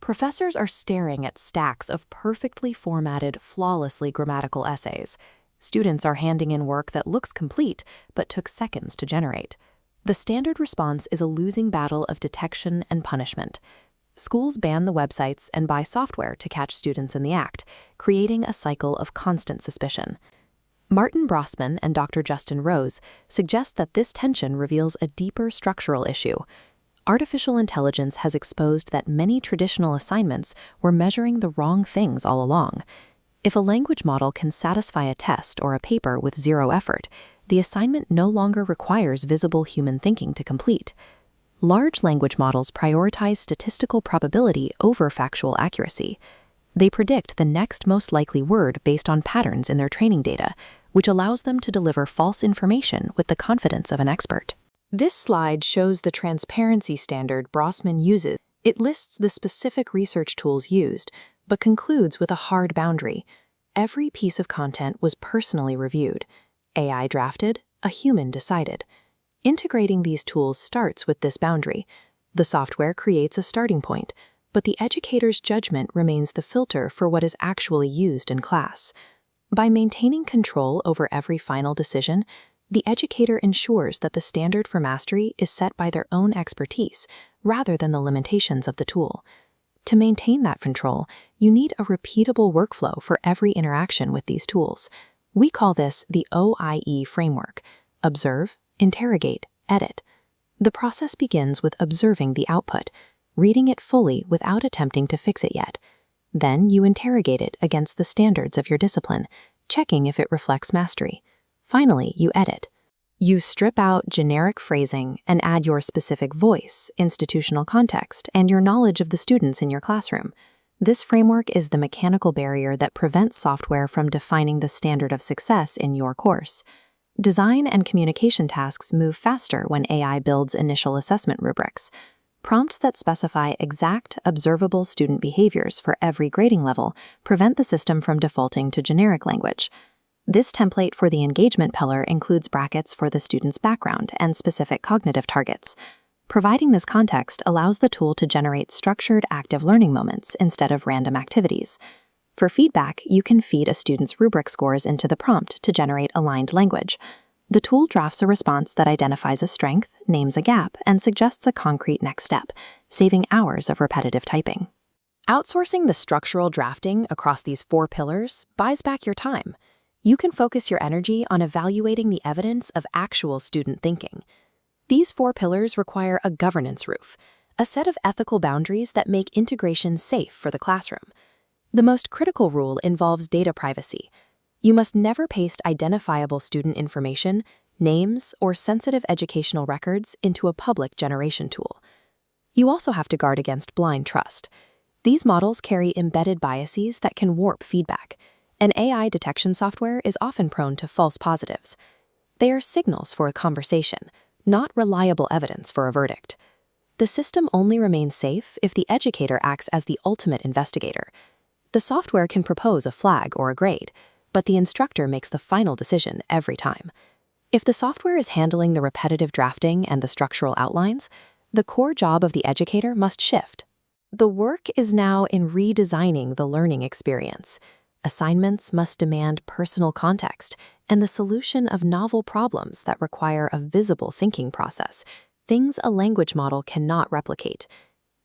Professors are staring at stacks of perfectly formatted, flawlessly grammatical essays. Students are handing in work that looks complete, but took seconds to generate. The standard response is a losing battle of detection and punishment. Schools ban the websites and buy software to catch students in the act, creating a cycle of constant suspicion. Martin Brossman and Dr. Justin Rose suggest that this tension reveals a deeper structural issue. Artificial intelligence has exposed that many traditional assignments were measuring the wrong things all along. If a language model can satisfy a test or a paper with zero effort, the assignment no longer requires visible human thinking to complete. Large language models prioritize statistical probability over factual accuracy. They predict the next most likely word based on patterns in their training data, which allows them to deliver false information with the confidence of an expert. This slide shows the transparency standard Brossman uses. It lists the specific research tools used, but concludes with a hard boundary. Every piece of content was personally reviewed. AI drafted, a human decided. Integrating these tools starts with this boundary. The software creates a starting point, but the educator's judgment remains the filter for what is actually used in class. By maintaining control over every final decision, the educator ensures that the standard for mastery is set by their own expertise rather than the limitations of the tool. To maintain that control, you need a repeatable workflow for every interaction with these tools. We call this the OIE framework: observe, interrogate, edit. The process begins with observing the output, reading it fully without attempting to fix it yet. Then you interrogate it against the standards of your discipline, checking if it reflects mastery. Finally, you edit. You strip out generic phrasing and add your specific voice, institutional context, and your knowledge of the students in your classroom. This framework is the mechanical barrier that prevents software from defining the standard of success in your course. Design and communication tasks move faster when AI builds initial assessment rubrics. Prompts that specify exact, observable student behaviors for every grading level prevent the system from defaulting to generic language. This template for the engagement pillar includes brackets for the student's background and specific cognitive targets. Providing this context allows the tool to generate structured active learning moments instead of random activities. For feedback, you can feed a student's rubric scores into the prompt to generate aligned language. The tool drafts a response that identifies a strength, names a gap, and suggests a concrete next step, saving hours of repetitive typing. Outsourcing the structural drafting across these 4 pillars buys back your time. You can focus your energy on evaluating the evidence of actual student thinking. These 4 pillars require a governance roof, a set of ethical boundaries that make integration safe for the classroom. The most critical rule involves data privacy. You must never paste identifiable student information, names, or sensitive educational records into a public generation tool. You also have to guard against blind trust. These models carry embedded biases that can warp feedback, and AI detection software is often prone to false positives. They are signals for a conversation, not reliable evidence for a verdict. The system only remains safe if the educator acts as the ultimate investigator. The software can propose a flag or a grade, but the instructor makes the final decision every time. If the software is handling the repetitive drafting and the structural outlines, the core job of the educator must shift. The work is now in redesigning the learning experience. Assignments must demand personal context and the solution of novel problems that require a visible thinking process, things a language model cannot replicate.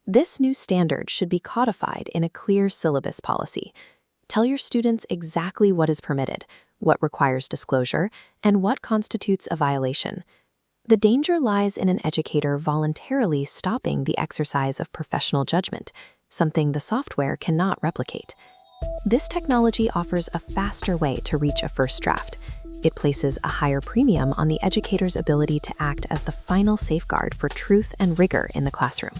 This new standard should be codified in a clear syllabus policy. Tell your students exactly what is permitted, what requires disclosure, and what constitutes a violation. The danger lies in an educator voluntarily stopping the exercise of professional judgment, something the software cannot replicate. This technology offers a faster way to reach a first draft. It places a higher premium on the educator's ability to act as the final safeguard for truth and rigor in the classroom.